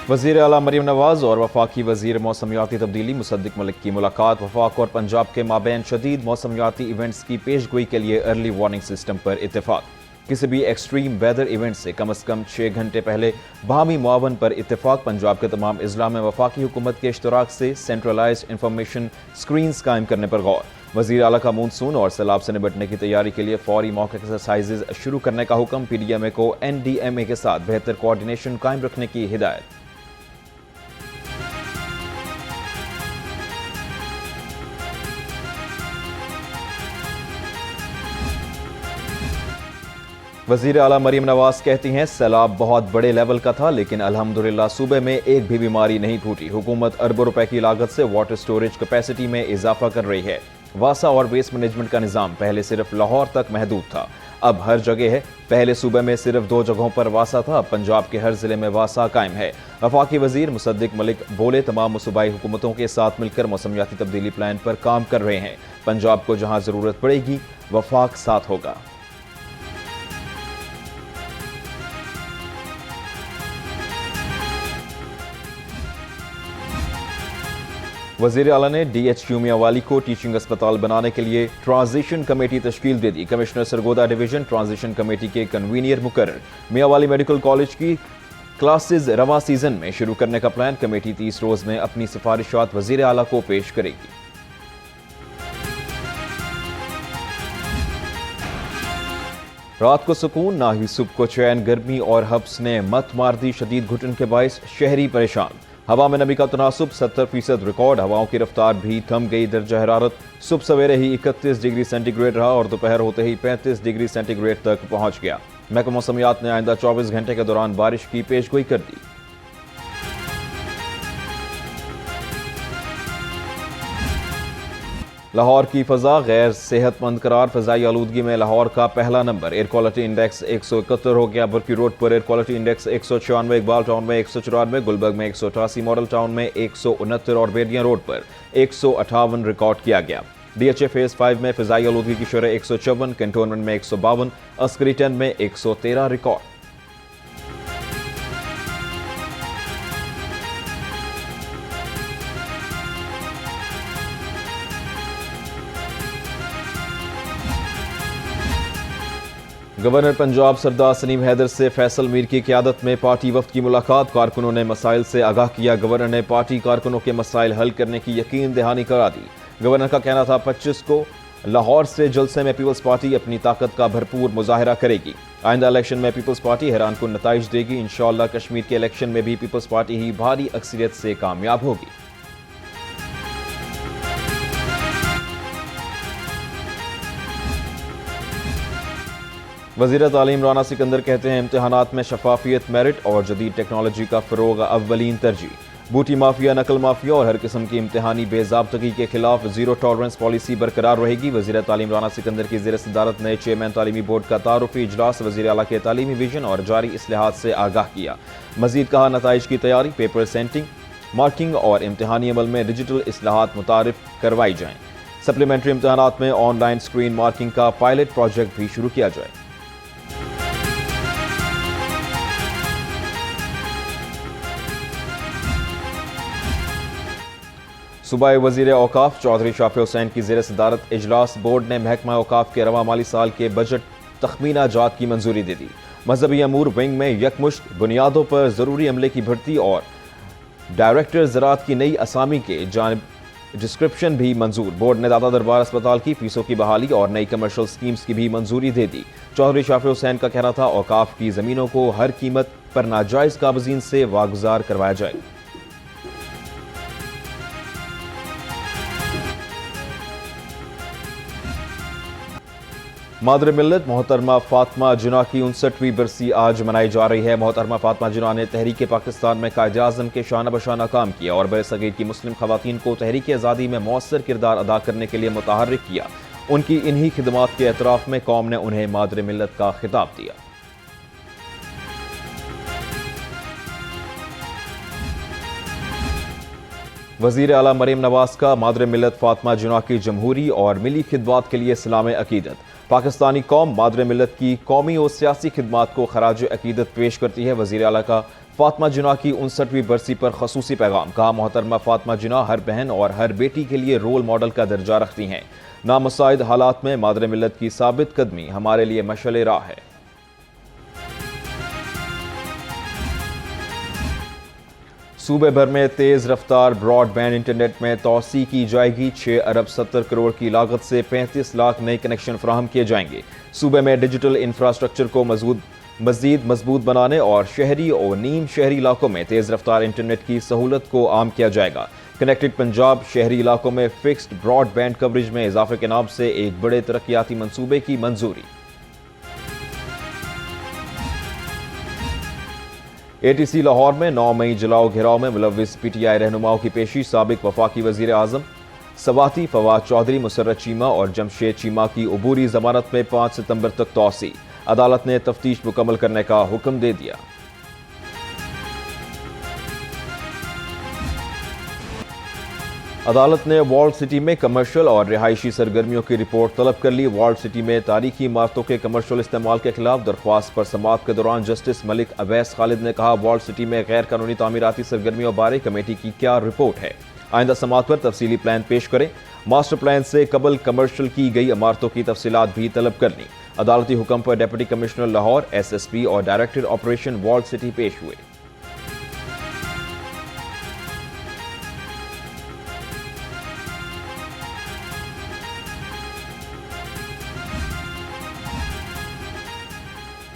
वज़ीर आला मरीम नवाज और वफाकी वज़ीर मौसमियाती तब्दीली मुसद्दिक मलिक की मुलाकात। वफाक और पंजाब के माबैन शदीद मौसमियाती इवेंट्स की पेशगोई के लिए अर्ली वार्निंग सिस्टम पर इत्तेफाक। किसी भी एक्सट्रीम वेदर इवेंट से कम 6 घंटे पहले बाहमी मुआवन पर इत्तेफाक। पंजाब के तमाम अजला में वफाकी हुकूमत के इश्तराक से सेंट्रलाइज्ड इंफॉर्मेशन स्क्रीन्स कायम करने पर गौर। वज़ीर आला का मानसून और सैलाब से निपटने की तैयारी के लिए फौरी मॉक एक्सरसाइजेज शुरू करने का हुक्म। PDMA को NDMA के साथ बेहतर कोऑर्डिनेशन कायम रखने की हिदायत। वज़ीर आला मरीम नवाज कहती हैं, सैलाब बहुत बड़े लेवल का था लेकिन अल्हम्दुलिल्लाह सूबे में एक भी बीमारी नहीं फूटी। हुकूमत अरबों रुपए की लागत से वाटर स्टोरेज कैपेसिटी में इजाफा कर रही है। वासा और वेस्ट मैनेजमेंट का निज़ाम पहले सिर्फ लाहौर तक महदूद था, अब हर जगह है। पहले सूबे में सिर्फ 2 जगहों पर वासा था, अब पंजाब के हर जिले में वासा कायम है। वफाकी वज़ीर मुसद्दिक मलिक बोले, तमाम सूबाई हुकूमतों के साथ मिलकर मौसमियाती तब्दीली प्लान पर काम कर रहे हैं। पंजाब को जहां जरूरत पड़ेगी वफाक साथ होगा। वज़ीर आला ने DHQ मियांवाली को टीचिंग अस्पताल बनाने के लिए ट्रांजिशन कमेटी तश्कील दे दी। Commissioner Sargodha division transition committee के कन्वीनियर मुकर्रर। मियांवाली मेडिकल कॉलेज की क्लासेज रवा सीजन में शुरू करने का प्लान। कमेटी 30 रोज में अपनी सिफारिशात वज़ीर आला को पेश करेगी। रात को सुकून ना ही सुबह को चैन। गर्मी और हब्स ने मत मार दी, शदीद घुटन के बायस शहरी परेशान। हवा में नमी का तनासुब 70% रिकॉर्ड। हवाओं की रफ्तार भी थम गई। दर्जा हरारत सुबह सवेरे ही 31 डिग्री सेंटीग्रेड रहा और दोपहर होते ही 35 डिग्री सेंटीग्रेड तक पहुंच गया। महकमा मौसमियात ने आइंदा 24 घंटे के दौरान बारिश की पेशगोई कर दी। लाहौर की फजा गैर सेहतमंद करार। फजाई आलूदगी में लाहौर का पहला नंबर। एयर क्वालिटी इंडेक्स 171 हो गया। बरकी रोड पर air quality index 196, Iqbal town में 194, गुलबर्ग में 188, मॉडल टाउन में 169 और बेडिया रोड पर 158 रिकॉर्ड किया गया। DHA फेज 5 में फजाई आलूदगी की शरह 154, कैंटोनमेंट में 152, अस्करी 10 में 113 रिकॉर्ड। गवर्नर पंजाब सरदार सलीम हैदर से फैसल मीर की क़यादत में पार्टी वफ्द की मुलाकात। कारकुनों ने मसाइल से आगाह किया। गवर्नर ने पार्टी कारकुनों के मसाइल हल करने की यकीन दहानी करा दी। गवर्नर का कहना था 25 को लाहौर से जलसे में पीपल्स पार्टी अपनी ताकत का भरपूर मुजाहरा करेगी। आइंदा इलेक्शन में पीपल्स पार्टी हैरानकुन नताइज देगी। इंशाअल्लाह कश्मीर के इलेक्शन में भी पीपल्स पार्टी ही भारी अक्सरियत से कामयाब होगी। वज़ीर तालीम राना सिकंदर कहते हैं, इम्तिहानात में शफाफियत, मेरिट और जदीद टेक्नोलॉजी का फ़रोग़ अव्वलीन तरजीह। बूटी माफिया, नकल माफिया और हर किस्म की इम्तिहानी बेज़ाब्तगी के खिलाफ ज़ीरो टॉलरेंस पॉलिसी बरकरार रहेगी। वज़ीर तालीम राना सिकंदर की ज़ेर सदारत नए चेयरमैन तालीमी बोर्ड का तारुफ़ी इजलास। वज़ीर आला के तालीमी विजन और जारी इस्लाहात से आगाह किया। मज़ीद कहा, नताइज की तैयारी, पेपर सेंटिंग, मार्किंग और इम्तिहानी अमल में डिजिटल इस्लाहात मुतारिफ करवाई जाएँ। सप्लीमेंट्री इम्तिहानात में ऑनलाइन स्क्रीन मार्किंग का पायलट प्रोजेक्ट भी शुरू किया जाए। सूबाई वज़ीर औकाफ चौधरी शाफी हुसैन की ज़ेर सदारत इजलास। बोर्ड ने महकमा औकाफ के रवा माली साल के बजट तखमीना जात की मंजूरी दे दी। मजहबी अमूर विंग में यकमुश्त बुनियादों पर ज़रूरी अमले की भर्ती और डायरेक्टर ज़राअत की नई असामी के जानिब डिस्क्रिप्शन भी मंजूर। बोर्ड ने दादा दरबार अस्पताल की फीसों की बहाली और नई कमर्शियल स्कीम्स की भी मंजूरी दे दी। चौधरी शाफी हुसैन का कहना था, औकाफ की ज़मीनों को हर कीमत पर नाजायज़ काबज़ीन से वागुजार करवाया जाए। मादर मिल्लत मोहतरमा फातिमा जिन्ना की 59वीं बरसी आज मनाई जा रही है। मोहतरमा फातिमा जिन्ना ने तहरीक पाकिस्तान में कायदे आज़म के शाना बशाना काम किया और बरसगीर की मुस्लिम खवातीन को तहरीक आज़ादी में मौसर किरदार अदा करने के लिए मुतहर्रिक किया। उनकी इन्हीं खिदमात के एतराफ़ में कौम ने उन्हें मादर मिल्लत का खिताब दिया। वज़ीर आला मरीम नवाज का मादर मिल्लत फातिमा जिन्ना की जमहूरी और मिली खिदमात के लिए सलाम अकीदत। पाकिस्तानी कौम मादर मिल्लत की कौमी और सियासी खिदमात को खराज अकीदत पेश करती है। वज़ीर आला का फातिमा जिन्ना की 59वीं बरसी पर खसूसी पैगाम। कहा, मोहतरमा फातिमा जिन्ना हर बहन और हर बेटी के लिए रोल मॉडल का दर्जा रखती हैं। नामुसाइद हालात में मादर मिल्लत की साबित कदमी हमारे लिए मशअल राह है। सूबे भर में तेज रफ्तार ब्रॉडबैंड इंटरनेट में तोसी की जाएगी। 6 अरब 70 करोड़ की लागत से 35 लाख नए कनेक्शन फराहम किए जाएंगे। सूबे में डिजिटल इंफ्रास्ट्रक्चर को मजीद मजबूत बनाने और शहरी और नीम शहरी इलाकों में तेज रफ्तार इंटरनेट की सहूलत को आम किया जाएगा। कनेक्टेड पंजाब शहरी इलाकों में फिक्स्ड ब्रॉडबैंड कवरेज में इजाफे के नाम से एक बड़े तरक्याती मंसूबे की मंजूरी। ATC लाहौर में 9 मई जलाओ घेराव में मुलविस PTI रहनुमाओं की पेशी। साबिक वफाकी वजीर आजम सवाती फवाद चौधरी, मुसर्रत चीमा और जमशेद चीमा की अबूरी जमानत में 5 सितंबर तक तौसी। अदालत ने तफ्तीश मुकम्मल करने का हुक्म दे दिया। अदालत ने वॉल्ड सिटी में कमर्शियल और रिहायशी सरगर्मियों की रिपोर्ट तलब कर ली। वॉल्ड सिटी में तारीखी इमारतों के कमर्शियल इस्तेमाल के खिलाफ दरख्वास्त पर समाअत के दौरान जस्टिस मलिक अवैस खालिद ने कहा, वॉल्ड सिटी में गैर कानूनी तामीराती सरगर्मियों बारे कमेटी की क्या रिपोर्ट है। आइंदा समाअत पर तफसीली प्लान पेश करें। मास्टर प्लान से कबल कमर्शियल की गई इमारतों की तफसीलात भी तलब कर ली। अदालती हुक्म पर डिप्टी कमिश्नर लाहौर, SSP और डायरेक्टर ऑपरेशन वॉल्ड सिटी पेश हुए।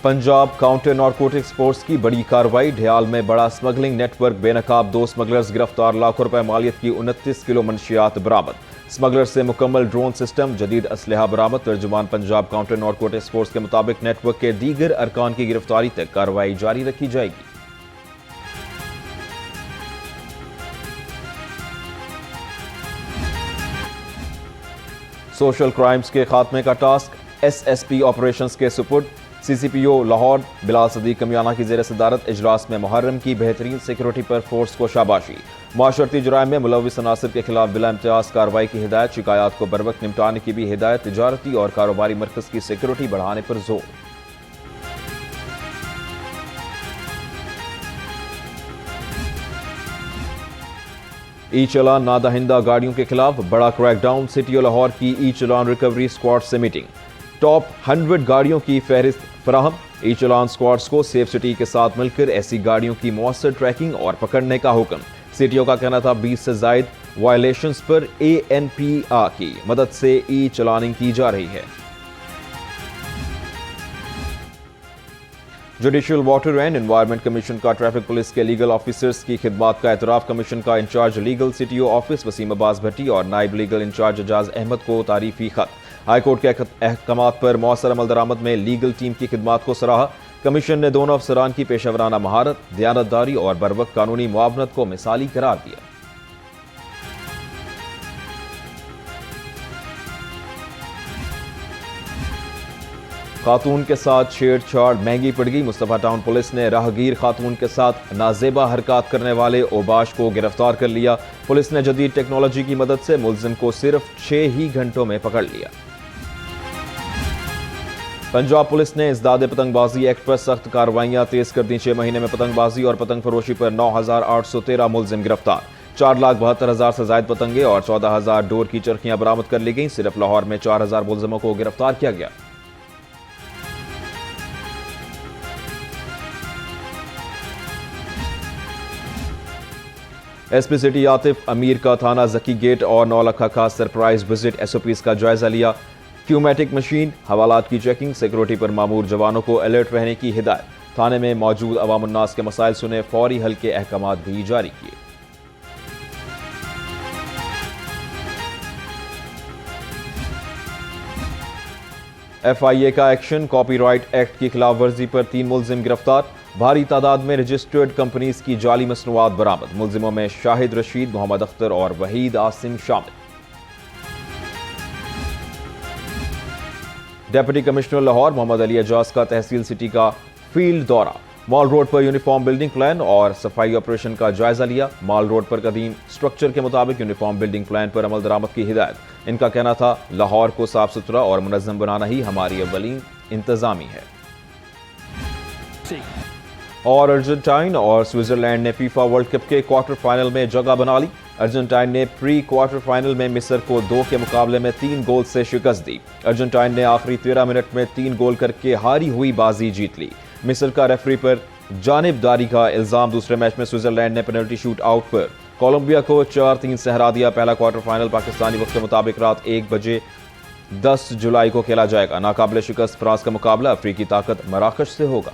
पंजाब काउंटर नारकोटिक्स फोर्स की बड़ी कार्रवाई। ढयाल में बड़ा स्मगलिंग नेटवर्क बेनकाब, 2 स्मगलर्स गिरफ्तार। लाखों रुपए मालियत की 29 किलो मंशियात बरामद। स्मगलर से मुकम्मल ड्रोन सिस्टम, जदीद असलहा बरामद। तर्जुमान पंजाब काउंटर नारकोटिक्स फोर्स के मुताबिक नेटवर्क के दीगर अरकान की गिरफ्तारी तक कार्रवाई जारी रखी जाएगी। सोशल क्राइम्स के खात्मे का टास्क SSP ऑपरेशंस के सुपुर्द। CCPO लाहौर बिलाल सदीक कमियाना की जेर सदारत इजलास में मुहर्रम की बेहतरीन सिक्योरिटी पर फोर्स को शाबाशी। माशरती जुराइम में मुलविस अनासर के खिलाफ बिला इम्तियाज कार्रवाई की हिदायत। शिकायत को बरवक्त निपटाने की भी हिदायत। तिजारती और कारोबारी मरकज की सिक्योरिटी बढ़ाने पर जोर। ई चलान नादहिंदा गाड़ियों के खिलाफ बड़ा क्रैकडाउन। सिटी और लाहौर की ई चलान रिकवरी स्क्वाड से मीटिंग। टॉप 100 गाड़ियों की फहरिस्त फराहम। ई चलान स्क्वाड्स को सेफ सिटी के साथ मिलकर ऐसी गाड़ियों की मौसर ट्रैकिंग और पकड़ने का हुक्म। सिटियों का कहना था 20 से जायद वायलेशंस पर ANPR की मदद से ई चलानिंग की जा रही है। Judicial water and environment commission का ट्रैफिक पुलिस के लीगल ऑफिसर्स की खिदमात का एतराफ। कमीशन का in charge legal CTO office Waseem Abbas Bhatti और नायब लीगल इंचार्ज एजाज अहमद को तारीफी खत। हाईकोर्ट के अहकामात पर मौसर अमल दरामद में लीगल टीम की खिदमात को सराहा। कमीशन ने दोनों अफसरान की पेशेवराना महारत, दयानतदारी और बरवक्त कानूनी मुआवनत को मिसाली करार दिया। खातून के साथ छेड़छाड़ महंगी पड़ गई। मुस्तफा टाउन पुलिस ने राहगीर खातून के साथ नाजेबा हरकत करने वाले ओबाश को गिरफ्तार कर लिया। पुलिस ने जदीद टेक्नोलॉजी की मदद से मुलजिम को सिर्फ 6 ही घंटों में पकड़ लिया। पंजाब पुलिस ने इज़दाद पतंगबाजी एक्ट पर सख्त कार्रवाइयां तेज कर दी। 6 महीने में पतंगबाजी और पतंग फरोशी पर 9,813 मुलजिम गिरफ्तार। 4,72,000 से जायद पतंगे और 14,000 डोर की चरखियां बरामद कर ली गई। सिर्फ लाहौर में 4,000 मुलजिमों को गिरफ्तार किया गया। SP सिटी आतिफ अमीर का थाना जकी गेट और नौलखा का सरप्राइज विजिट। SOPs का जायजा लिया। क्यूमेटिक मशीन, हवालात की चेकिंग, सिक्योरिटी पर मामूर जवानों को अलर्ट रहने की हिदायत। थाने में मौजूद अवाम उन्नास के मसाइल सुने, फौरी हल के अहकामात भी जारी किए। FIA का एक्शन। कॉपीराइट एक्ट की खिलाफ वर्जी पर 3 मुलजिम गिरफ्तार। भारी तादाद में रजिस्टर्ड कंपनीज की जाली मसनूआत बरामद। मुलजिमों में शाहिद रशीद, मोहम्मद अख्तर और वहीद आसिम शामिल। डिप्टी कमिश्नर लाहौर मोहम्मद अली एजाज का तहसील सिटी का फील्ड दौरा। मॉल रोड पर यूनिफॉर्म बिल्डिंग प्लान और सफाई ऑपरेशन का जायजा लिया। मॉल रोड पर कदीम स्ट्रक्चर के मुताबिक यूनिफॉर्म बिल्डिंग प्लान पर अमल दरामद की हिदायत। इनका कहना था लाहौर को साफ सुथरा और मुनज़्ज़म बनाना ही हमारी अव्वलीन इंतजामी है। और अर्जेंटाइन और स्विट्जरलैंड ने फीफा वर्ल्ड कप के क्वार्टर फाइनल में जगह बना ली। अर्जेंटाइन ने प्री क्वार्टर फाइनल में मिस्र को 2 के मुकाबले में 3 गोल से शिकस्त दी। अर्जेंटाइन ने आखिरी 13 मिनट में 3 गोल करके हारी हुई बाजी जीत ली। मिस्र का रेफरी पर जानिबदारी का इल्जाम। दूसरे मैच में स्विट्जरलैंड ने पेनल्टी शूट आउट पर कोलंबिया को 4-3 से हरा दिया। पहला क्वार्टर फाइनल पाकिस्तानी वक्त के मुताबिक रात 1 बजे 10 जुलाई को खेला जाएगा। नाकाबिले शिकस्त फ्रांस का मुकाबला अफ्रीकी ताकत मराकश से होगा।